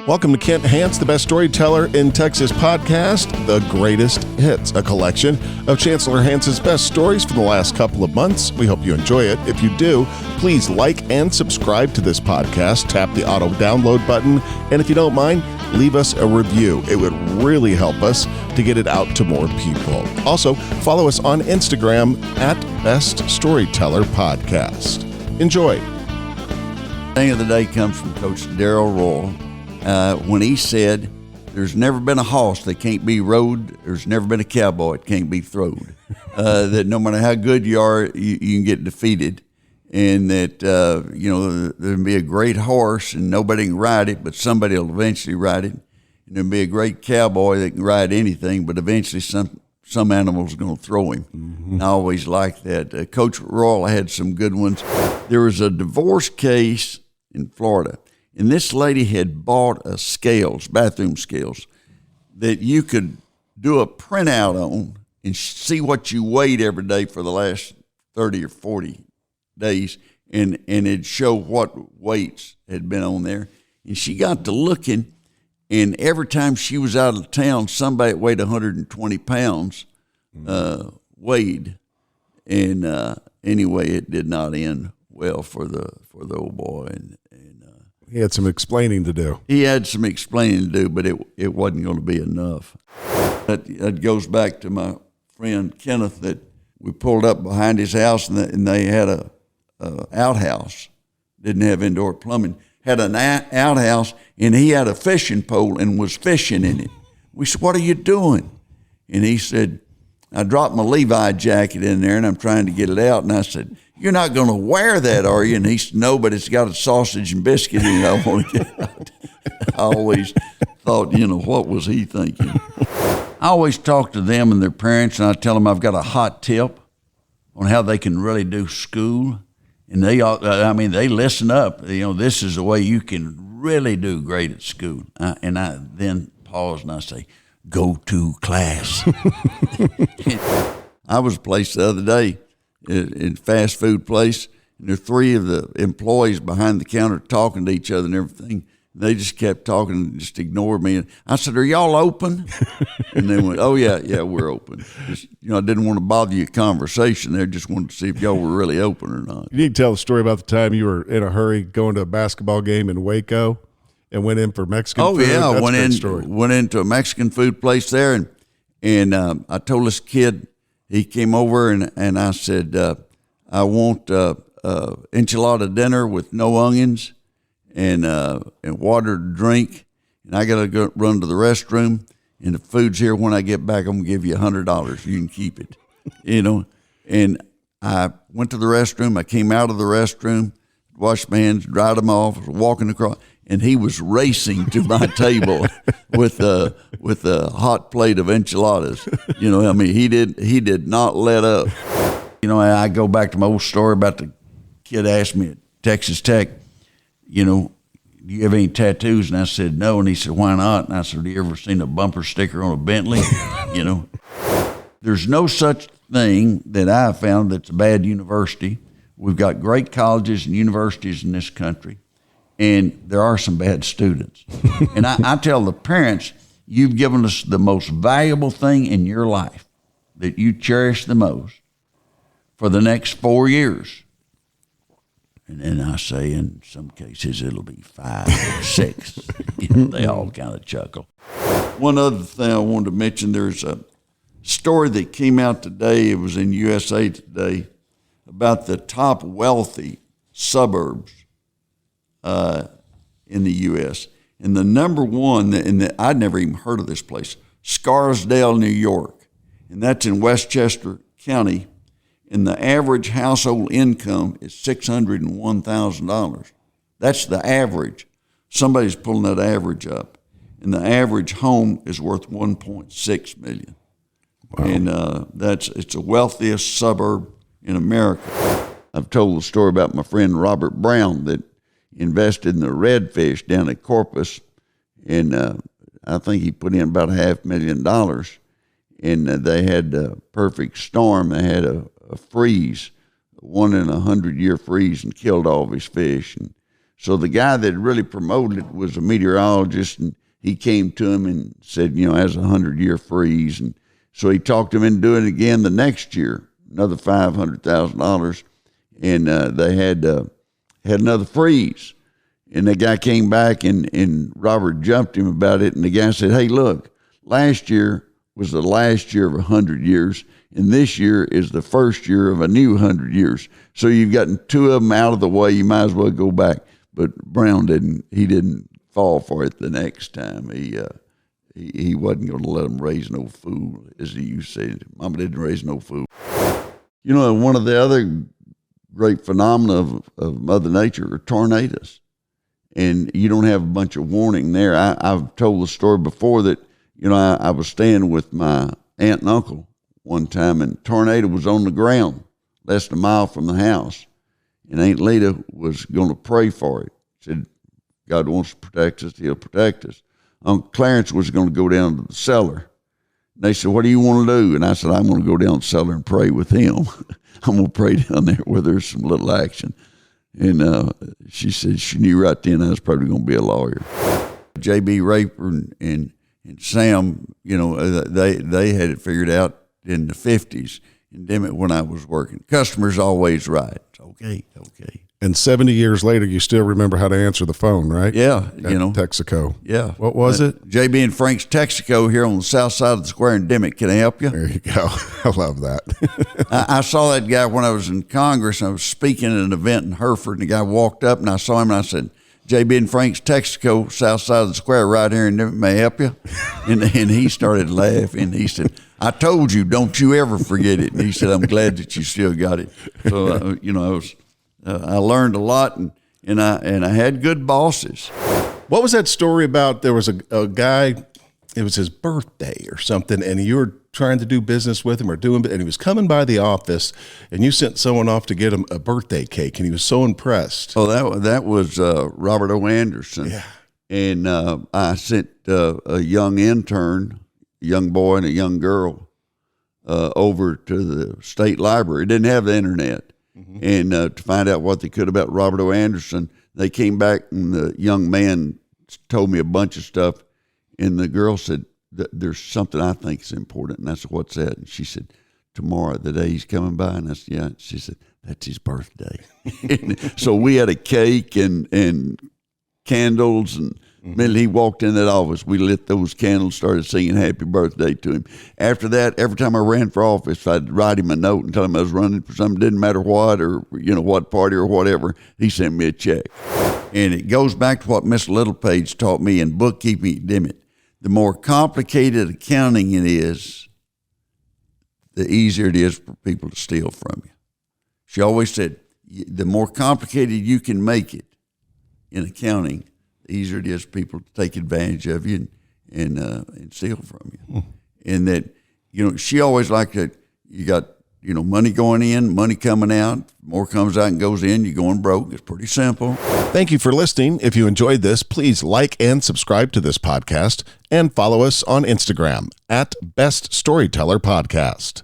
Welcome to Kent Hance, the best storyteller in Texas podcast, The Greatest Hits, a collection of Chancellor Hance's best stories from the last couple of months. We hope you enjoy it. If you do, please like and subscribe to this podcast. Tap the auto download button. And if you don't mind, leave us a review. It would really help us to get it out to more people. Also, follow us on Instagram at Best Storyteller Podcast. Enjoy. Thing of the day comes from Coach Darrell Royal. When he said, there's never been a horse that can't be rode, there's never been a cowboy that can't be throwed. That no matter how good you are, you can get defeated. And that, there'll be a great horse and nobody can ride it, but somebody will eventually ride it. And there'll be a great cowboy that can ride anything, but eventually some animal's going to throw him. Mm-hmm. I always liked that. Coach Royal had some good ones. There was a divorce case in Florida. And this lady had bought a scales, bathroom scales, that you could do a printout on and see what you weighed every day for the last 30 or 40 days, and it'd show what weights had been on there. And she got to looking, and every time she was out of town, somebody that weighed 120 pounds weighed. And anyway, it did not end well for the old boy. And he had some explaining to do. He had some explaining to do, but it wasn't going to be enough. That goes back to my friend Kenneth, that we pulled up behind his house, and they had a outhouse. Didn't have indoor plumbing. Had an outhouse, and he had a fishing pole and was fishing in it. We said, "What are you doing?" And he said, "I dropped my Levi jacket in there, and I'm trying to get it out." And I said, "You're not going to wear that, are you?" And he said, "No, but it's got a sausage and biscuit in it. I want to get it out." I always thought, what was he thinking? I always talk to them and their parents, and I tell them I've got a hot tip on how they can really do school. And they listen up. This is the way you can really do great at school. And I then pause and I say, "Go to class." I was placed the other day in fast food place, and there were three of the employees behind the counter talking to each other and everything. They just kept talking and just ignored me. And I said, "Are y'all open?" And they went, "Oh, yeah, we're open." Just, I didn't want to bother your conversation there. Just wanted to see if y'all were really open or not. You need to tell the story about the time you were in a hurry going to a basketball game in Waco and went in for Mexican food. Oh, yeah. That's Went into a Mexican food place there, and I told this kid, he came over, and I said, "I want enchilada dinner with no onions and water to drink, and I got to go run to the restroom, and the food's here. When I get back, I'm going to give you $100. You can keep it." And I went to the restroom. I came out of the restroom, washed my hands, dried them off, was walking across, and he was racing to my table with a hot plate of enchiladas. He did not let up. I go back to my old story about the kid asked me at Texas Tech, "Do you have any tattoos?" And I said, "No." And he said, "Why not?" And I said, "Have you ever seen a bumper sticker on a Bentley?" There's no such thing that I found that's a bad university. We've got great colleges and universities in this country, and there are some bad students. And I tell the parents, you've given us the most valuable thing in your life that you cherish the most for the next 4 years. And then I say, in some cases, it'll be 5 or 6. They all kind of chuckle. One other thing I wanted to mention, there's a story that came out today. It was in USA Today about the top wealthy suburbs in the U.S. And the number one, I'd never even heard of this place, Scarsdale, New York. And that's in Westchester County. And the average household income is $601,000. That's the average. Somebody's pulling that average up. And the average home is worth $1.6 million. Wow. And it's the wealthiest suburb in America. I've told the story about my friend Robert Brown that invested in the redfish down at Corpus, and I think he put in about $500,000. And they had a perfect storm. They had a freeze, 1 in 100-year freeze, and killed all of his fish. And So the guy that really promoted it was a meteorologist, and he came to him and said, has a 100-year freeze. And so he talked him into doing it again the next year, another $500,000, and they had another freeze. And the guy came back, and Robert jumped him about it, and the guy said, hey, look, last year was the last year of 100 years, and this year is the first year of a new 100 years. So you've gotten two of them out of the way. You might as well go back. But Brown didn't fall for it the next time. He wasn't going to let them raise no fool, as he used to say. Mama didn't raise no fool. One of the other great phenomena of Mother Nature are tornadoes. And you don't have a bunch of warning there. I've told the story before that, I was staying with my aunt and uncle one time, and a tornado was on the ground less than a mile from the house. And Aunt Lita was going to pray for it. Said, God wants to protect us, he'll protect us. Uncle Clarence was going to go down to the cellar. And they said, what do you want to do? And I said, I'm going to go down the cellar and pray with him. I'm going to pray down there where there's some little action. And she said she knew right then I was probably going to be a lawyer. J.B. Raper and Sam, they had it figured out in the 50s. And damn it, when I was working, customer's always right. Okay. And 70 years later, you still remember how to answer the phone, right? Yeah, Texaco. Yeah. What was it? J.B. and Frank's Texaco here on the south side of the square in Dimmitt. Can I help you? There you go. I love that. I saw that guy when I was in Congress. I was speaking at an event in Hereford, and the guy walked up, and I saw him, and I said, J.B. and Frank's Texaco, south side of the square right here in Dimmitt. May I help you? And he started laughing. He said, I told you, don't you ever forget it. And he said, I'm glad that you still got it. So, I learned a lot, and I had good bosses. What was that story about? There was a guy, it was his birthday or something, and you were trying to do business with him and he was coming by the office, and you sent someone off to get him a birthday cake, and he was so impressed. Oh, that was Robert O. Anderson. Yeah. And I sent a young intern, a young boy and a young girl, over to the state library. It didn't have the internet. And to find out what they could about Robert O. Anderson. They came back, and the young man told me a bunch of stuff, and the girl said, there's something I think is important, and that's what's that. And she said, tomorrow, the day he's coming by, and I said, yeah. She said, that's his birthday. So we had a cake and candles, and immediately he walked in that office, we lit those candles, started singing happy birthday to him. After that, every time I ran for office, I'd write him a note and tell him I was running for something, didn't matter what, or what party or whatever. He sent me a check. And it goes back to what Miss Littlepage taught me in bookkeeping at Dimmitt. The more complicated accounting it is, the easier it is for people to steal from you. She always said, the more complicated you can make it in accounting, the easier it is for people to take advantage of you and steal from you. And that, she always liked that you got, money going in, money coming out. More comes out and goes in, you're going broke. It's pretty simple. Thank you for listening. If you enjoyed this, please like and subscribe to this podcast and follow us on Instagram @Best Storyteller Podcast.